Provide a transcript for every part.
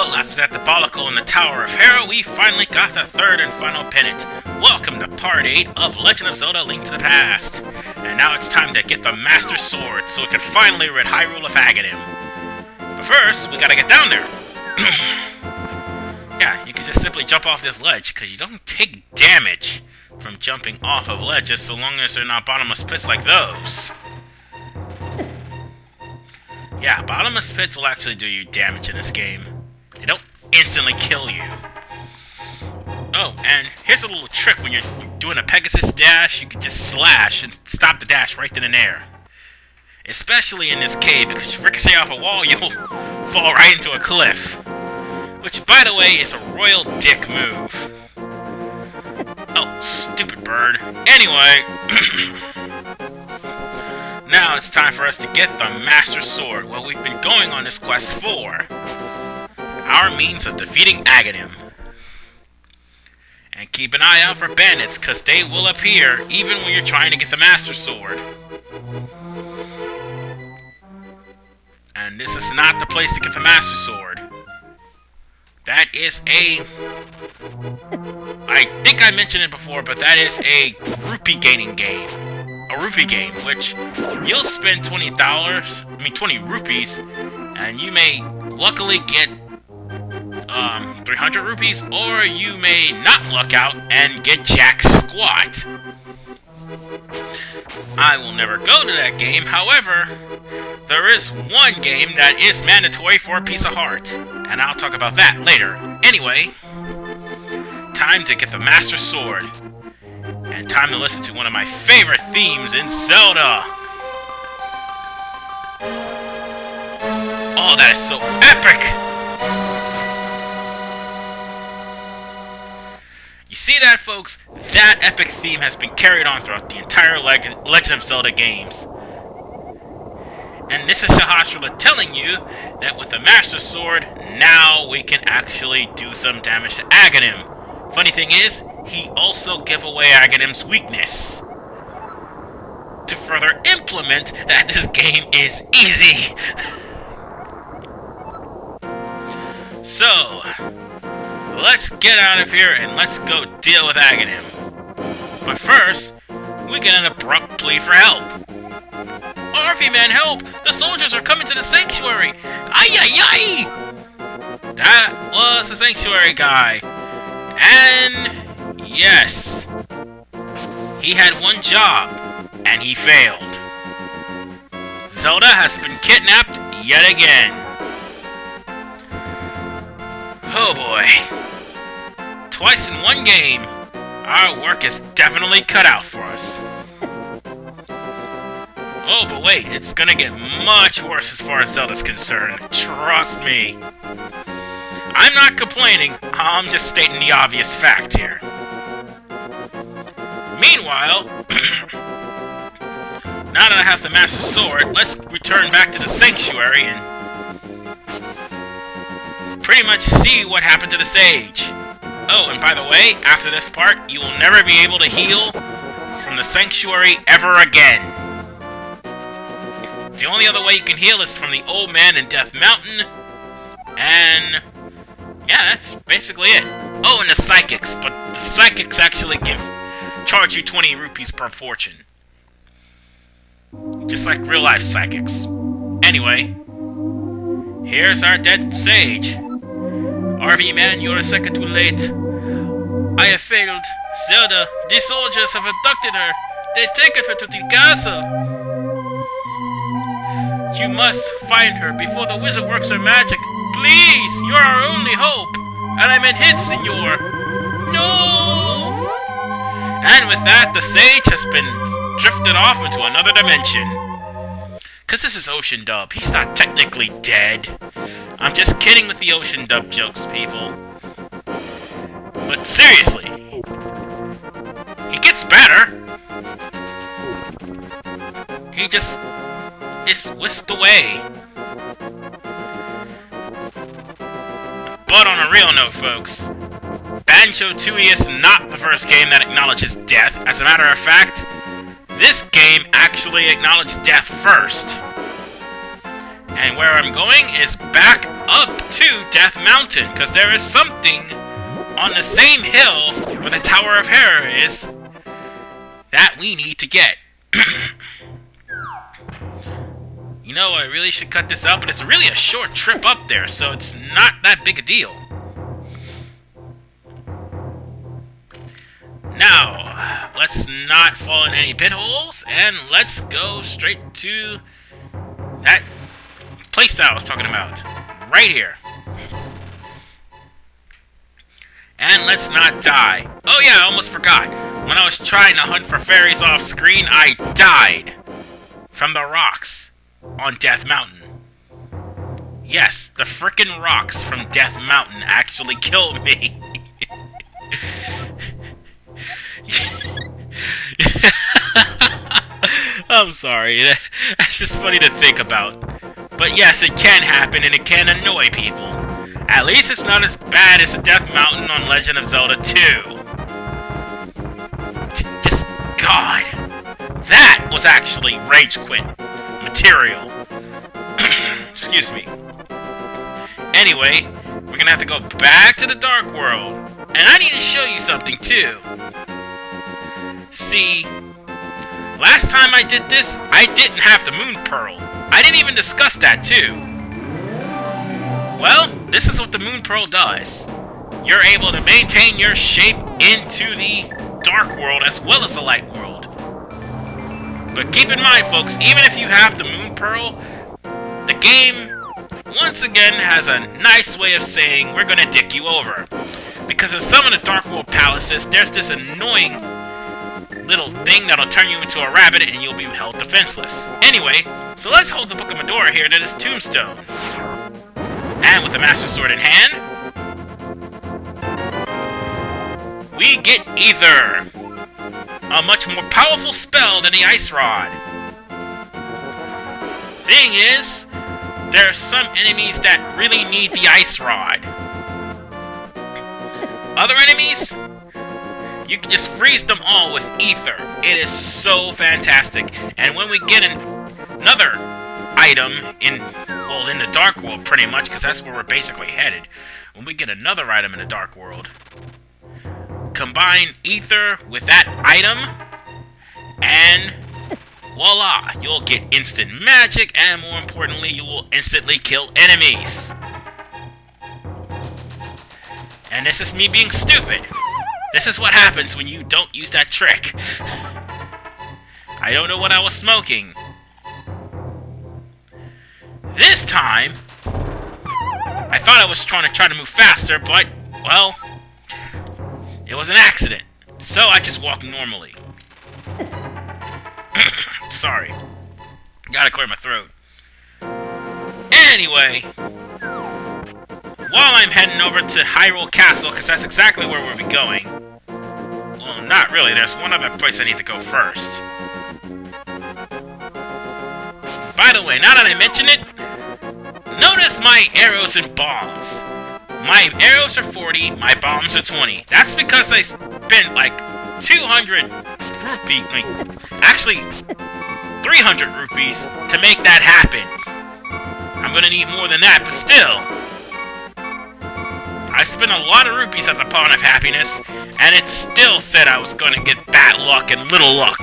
Well, after that debacle in the Tower of Hera, we finally got the third and final pennant. Welcome to Part 8 of Legend of Zelda: Link to the Past. And now it's time to get the Master Sword so we can finally rid Hyrule of Aghanim. But first, we gotta get down there. Yeah, you can just simply jump off this ledge, because you don't take damage from jumping off of ledges so long as they're not bottomless pits like those. Yeah, bottomless pits will actually do you damage in this game. They don't instantly kill you. Oh, and here's a little trick when you're doing a Pegasus dash, you can just slash and stop the dash right then and there. Especially in this cave, because if you ricochet off a wall, you'll fall right into a cliff. Which, by the way, is a royal dick move. Oh, stupid bird. Anyway, now it's time for us to get the Master Sword, what we've been going on this quest for. Our means of defeating Aghanim. And keep an eye out for bandits, because they will appear even when you're trying to get the Master Sword. And this is not the place to get the Master Sword. That is a... I think I mentioned it before, but that is a rupee gaining game. A rupee game, which you'll spend $20, 20 rupees, and you may luckily get 300 rupees, or you may not luck out and get jack squat. I will never go to that game, however, there is one game that is mandatory for a piece of heart, and I'll talk about that later. Anyway, time to get the Master Sword, and time to listen to one of my favorite themes in Zelda. Oh, that is so epic! You see that, folks? That epic theme has been carried on throughout the entire Legend of Zelda games. And this is Sahasrara telling you that with the Master Sword, now we can actually do some damage to Aghanim. Funny thing is, he also gave away Aghanim's weakness. To further implement that this game is easy. So, let's get out of here and let's go deal with Aghanim. But first, we get an abrupt plea for help. Arfie man, help! The soldiers are coming to the sanctuary! Ay! That was the sanctuary guy. And yes, he had one job, and he failed. Zelda has been kidnapped yet again. Oh boy. Twice in one game, our work is definitely cut out for us. Oh, but wait, it's gonna get much worse as far as Zelda's concerned. Trust me. I'm not complaining, I'm just stating the obvious fact here. Meanwhile, now that I have the Master Sword, let's return back to the Sanctuary and pretty much see what happened to the Sage. Oh, and by the way, after this part, you will never be able to heal from the Sanctuary ever again. The only other way you can heal is from the old man in Death Mountain, and yeah, that's basically it. Oh, and the Psychics, but the Psychics actually charge you 20 rupees per fortune. Just like real-life Psychics. Anyway, here's our dead Sage. RV man, you're a second too late. I have failed. Zelda, these soldiers have abducted her. They taken her to the castle. You must find her before the wizard works her magic. Please, you're our only hope. And I'm in hit, senor. No! And with that, the Sage has been drifted off into another dimension. Cause this is Ocean Dub. He's not technically dead. I'm just kidding with the Ocean Dub jokes, people. But seriously, he gets better. He just is whisked away. But on a real note, folks, Banjo-Tooie is not the first game that acknowledges death. As a matter of fact, this game actually acknowledged death first. And where I'm going is back up to Death Mountain, because there is something on the same hill where the Tower of Terror is that we need to get. You know, I really should cut this out, but it's really a short trip up there, so it's not that big a deal. Now, let's not fall in any pit holes, and let's go straight to that place that I was talking about. Right here. And let's not die. Oh yeah, I almost forgot. When I was trying to hunt for fairies off screen, I died from the rocks on Death Mountain. Yes, the frickin' rocks from Death Mountain actually killed me. I'm sorry, that's just funny to think about. But yes, it can happen and it can annoy people. At least it's not as bad as the Death Mountain on Legend of Zelda 2. Just, God. That was actually rage quit material. Excuse me. Anyway, we're gonna have to go back to the Dark World. And I need to show you something too. See, last time I did this, I didn't have the Moon Pearl. I didn't even discuss that too. Well, this is what the Moon Pearl does. You're able to maintain your shape into the Dark World as well as the Light World. But keep in mind, folks, even if you have the Moon Pearl, the game, once again, has a nice way of saying, we're gonna dick you over. Because in some of the Dark World palaces, there's this annoying little thing that'll turn you into a rabbit and you'll be held defenseless. Anyway, so let's hold the Book of Medora here to this tombstone. And with the Master Sword in hand, we get Ether, a much more powerful spell than the Ice Rod. Thing is, there are some enemies that really need the Ice Rod. Other enemies, you can just freeze them all with Ether. It is so fantastic. And when we get another item in the Dark World, pretty much, because that's where we're basically headed. When we get another item in the Dark World, combine Ether with that item, and voila, you'll get instant magic, and more importantly, you will instantly kill enemies. And this is me being stupid. This is what happens when you don't use that trick. I don't know what I was smoking. This time, I thought I was trying to move faster, but, well, it was an accident. So I just walked normally. Sorry. Gotta clear my throat. Anyway, while I'm heading over to Hyrule Castle, because that's exactly where we'll be going. Well, not really. There's one other place I need to go first. By the way, now that I mention it, notice my arrows and bombs. My arrows are 40, my bombs are 20. That's because I spent like 200 rupees, actually 300 rupees to make that happen. I'm gonna need more than that, but still. I spent a lot of rupees at the Pawn of Happiness, and it still said I was gonna get bad luck and little luck.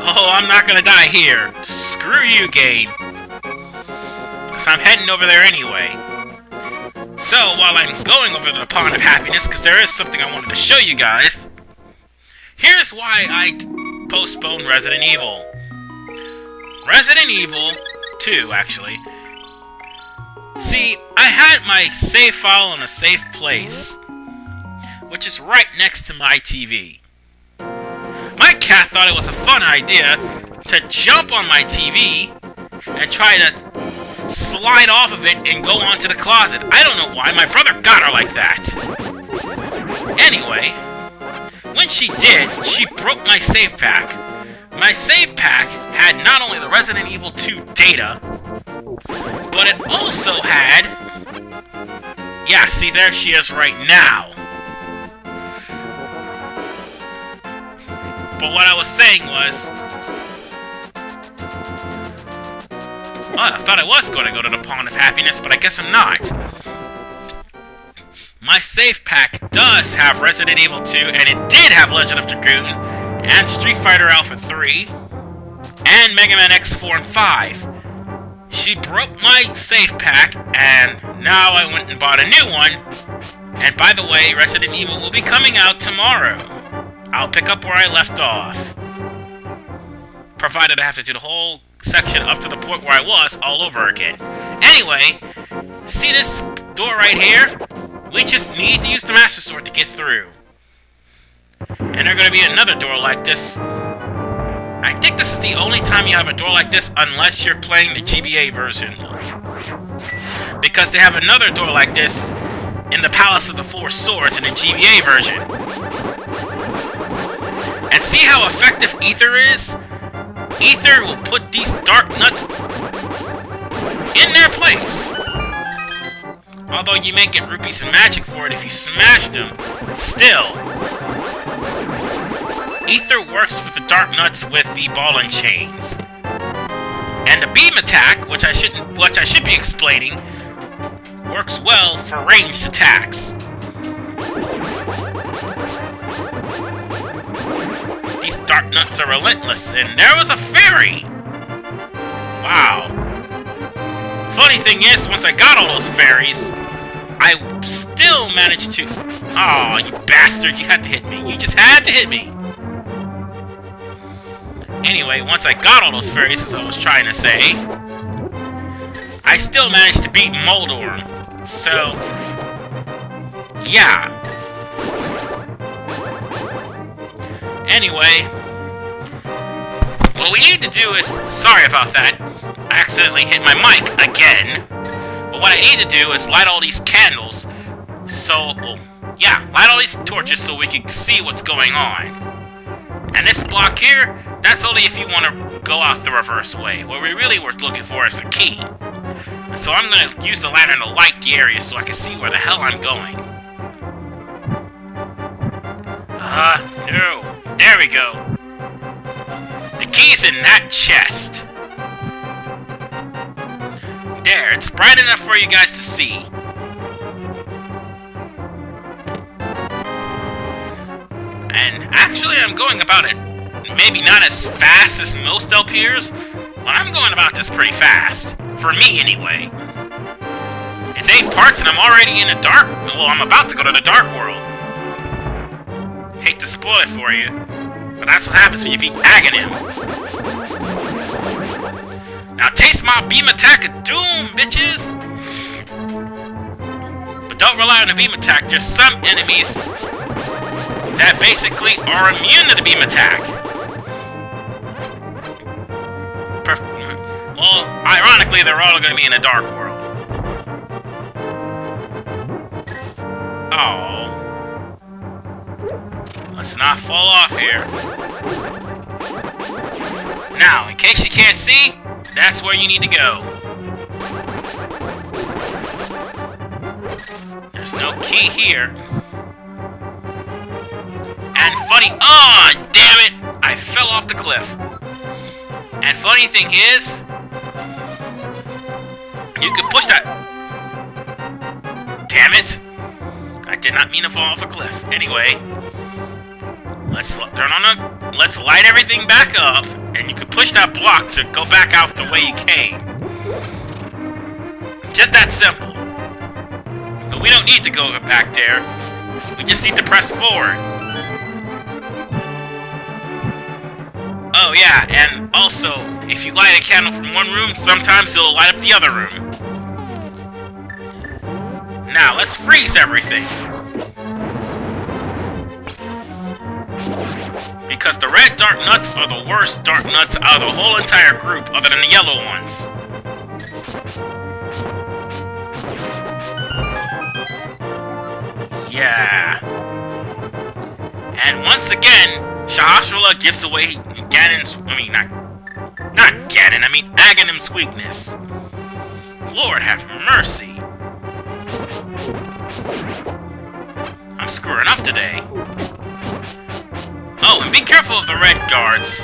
Oh, I'm not gonna die here. Screw you, game. Because I'm heading over there anyway. So, while I'm going over to the Pawn of Happiness, because there is something I wanted to show you guys, here's why I postponed Resident Evil. Resident Evil 2, actually. See, I had my save file in a safe place, which is right next to my TV. My cat thought it was a fun idea to jump on my TV and try to slide off of it and go onto the closet. I don't know why, my brother got her like that. Anyway, when she did, she broke my save pack. My save pack had not only the Resident Evil 2 data, but it also had... Yeah, see, there she is right now. But what I was saying was... Oh, I thought I was going to go to the Pond of Happiness, but I guess I'm not. My safe pack does have Resident Evil 2, and it did have Legend of Dragoon, and Street Fighter Alpha 3, and Mega Man X4 and 5. She broke my safe pack, and now I went and bought a new one. And by the way, Resident Evil will be coming out tomorrow. I'll pick up where I left off. Provided I have to do the whole section up to the point where I was all over again. Anyway, see this door right here? We just need to use the Master Sword to get through. And there's going to be another door like this. I think this is the only time you have a door like this unless you're playing the GBA version. Because they have another door like this in the Palace of the Four Swords in the GBA version. And see how effective Ether is? Ether will put these dark nuts in their place. Although you may get rupees and magic for it if you smash them, still. Ether works with the dark nuts with the ball and chains. And the beam attack, which I should be explaining, works well for ranged attacks. These dark nuts are relentless, and there was a fairy! Wow. Funny thing is, once I got all those fairies, I still managed to... Aw, you bastard, you had to hit me. You just had to hit me! Anyway, once I got all those fairies, as I was trying to say, I still managed to beat Moldorm. So, yeah. Anyway, what we need to do is... Sorry about that. I accidentally hit my mic again. But what I need to do is light all these candles. So, yeah, light all these torches so we can see what's going on. And this block here, that's only if you want to go out the reverse way. What we really were looking for is the key. And so I'm going to use the lantern to light the area so I can see where the hell I'm going. No. There we go. The key's in that chest. There, it's bright enough for you guys to see. And actually, I'm going about it maybe not as fast as most LPers, but I'm going about this pretty fast. For me, anyway. It's 8 parts and I'm already in the dark... Well, I'm about to go to the Dark World. Hate to spoil it for you, but that's what happens when you beat Aghanim. Now taste my beam attack of doom, bitches! But don't rely on the beam attack. There's some enemies that basically are immune to the beam attack. Well, ironically, they're all going to be in the Dark World. Oh. Let's not fall off here. Now, in case you can't see, that's where you need to go. There's no key here. And funny... Oh, damn it! I fell off the cliff. And funny thing is... You can push that... Damn it! I did not mean to fall off a cliff. Anyway... Let's light everything back up, and you can push that block to go back out the way you came. Just that simple. But we don't need to go back there. We just need to press forward. Oh yeah, and also, if you light a candle from one room, sometimes it'll light up the other room. Now, let's freeze everything. Because the red dark nuts are the worst dark nuts out of the whole entire group, other than the yellow ones. Yeah. And once again, Shahasrahla gives away Ganon's... not Ganon, Aghanim's weakness. Lord have mercy. I'm screwing up today. Oh, and be careful of the red guards.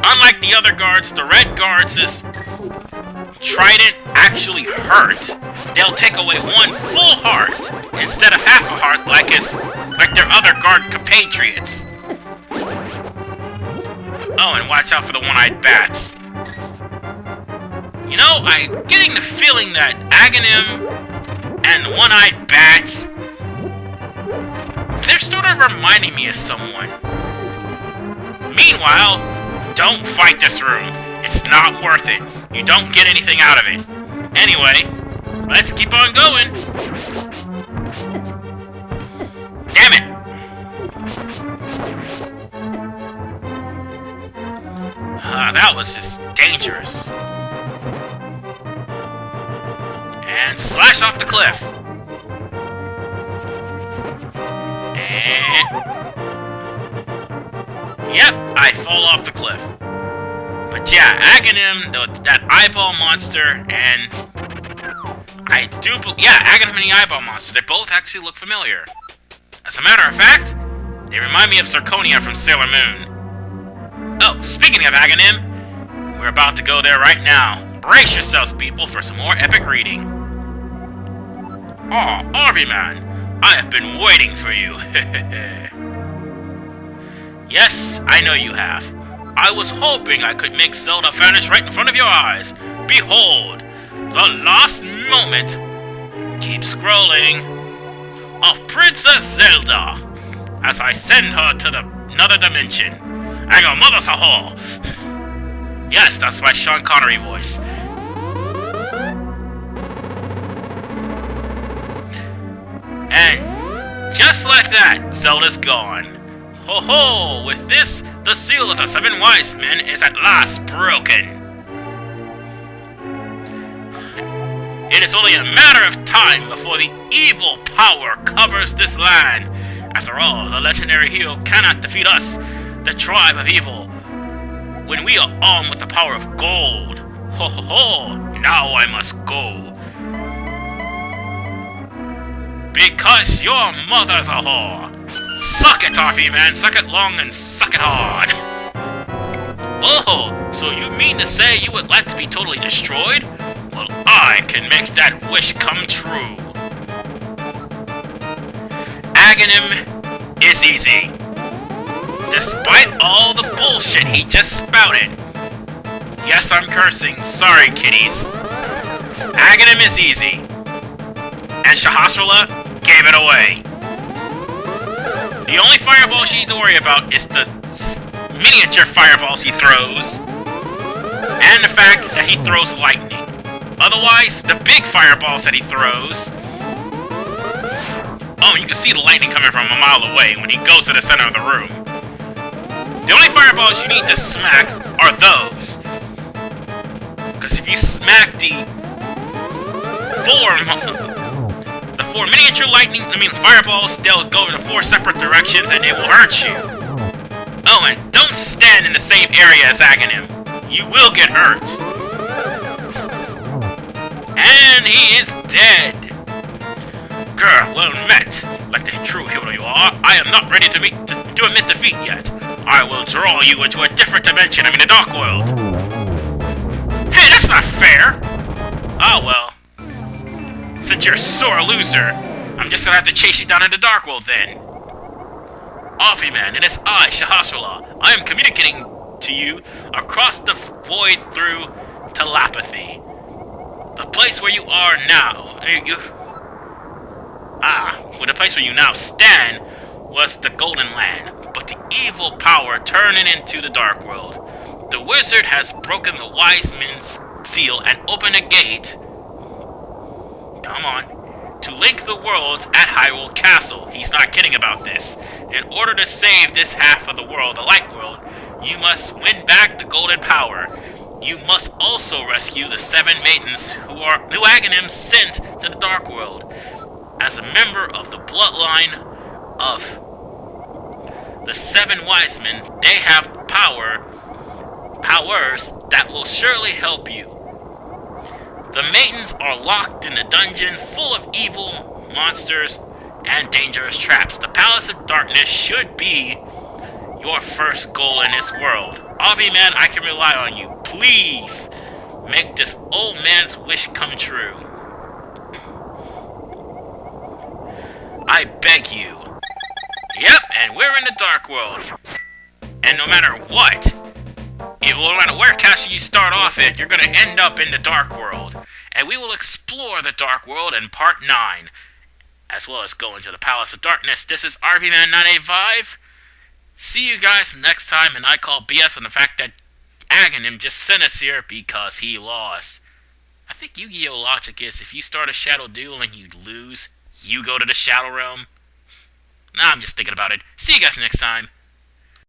Unlike the other guards, the red guards is trident actually hurt. They'll take away one full heart instead of half a heart like their other guard compatriots. Oh, and watch out for the one-eyed bats. You know, I'm getting the feeling that Aghanim and the one-eyed bats, they're sort of reminding me of someone. Meanwhile, don't fight this room. It's not worth it. You don't get anything out of it. Anyway, let's keep on going. Damn it! That was just dangerous. And slash off the cliff. And... yep, I fall off the cliff. But yeah, Aghanim, that eyeball monster, and... Aghanim and the eyeball monster, they both actually look familiar. As a matter of fact, they remind me of Zirconia from Sailor Moon. Oh, speaking of Aghanim, we're about to go there right now. Brace yourselves, people, for some more epic reading. Aw, Arby Man, I have been waiting for you. Yes, I know you have. I was hoping I could make Zelda vanish right in front of your eyes. Behold, the last moment. Keep scrolling. Of Princess Zelda, as I send her to another dimension. And your mother's a whore. Yes, that's my Sean Connery voice. And just like that, Zelda's gone. Ho ho! With this, the seal of the 7 wise men is at last broken. It is only a matter of time before the evil power covers this land. After all, the legendary hero cannot defeat us, the tribe of evil, when we are armed with the power of gold. Ho ho ho! Now I must go. Because your mother's a whore. Suck it, Toffee Man. Suck it long and suck it hard. Oh, so you mean to say you would like to be totally destroyed? Well, I can make that wish come true. Aghanim is easy. Despite all the bullshit he just spouted. Yes, I'm cursing. Sorry, kiddies. Aghanim is easy. And Shahasrahla gave it away. The only fireballs you need to worry about is the miniature fireballs he throws. And the fact that he throws lightning. Otherwise, the big fireballs that he throws... oh, you can see the lightning coming from a mile away when he goes to the center of the room. The only fireballs you need to smack are those. Because if you smack the four miniature fireballs, they'll go in 4 separate directions and they will hurt you. Oh, and don't stand in the same area as Aghanim. You will get hurt. And he is dead. Grr, well met. Like the true hero you are, I am not ready to admit defeat yet. I will draw you into a different dimension, the Dark World. Hey, that's not fair! Oh well. Since you're a sore loser, I'm just gonna have to chase you down in the Dark World then. Offie Man, it is I, Shahasrahla. I am communicating to you across the void through telepathy. The place where you are now, the place where you now stand was the Golden Land, but the evil power turned it into the Dark World. The wizard has broken the wise men's seal and opened a gate. Come on. To link the worlds at Hyrule Castle. He's not kidding about this. In order to save this half of the world, the Light World, you must win back the Golden Power. You must also rescue the 7 maidens who Aghanim sent to the Dark World. As a member of the bloodline of the 7 wise men, they have powers that will surely help you. The maidens are locked in a dungeon full of evil monsters and dangerous traps. The Palace of Darkness should be your first goal in this world. Avi Man, I can rely on you. Please, Make this old man's wish come true. I beg you. Yep, and we're in the Dark World. And no matter what, no matter where castle you start off at, you're gonna end up in the Dark World. And we will explore the Dark World in Part 9, as well as go into the Palace of Darkness. This is RVman985. See you guys next time, and I call BS on the fact that Aghanim just sent us here because he lost. I think Yu-Gi-Oh! Logic is if you start a Shadow Duel and you lose, you go to the Shadow Realm. Nah, I'm just thinking about it. See you guys next time.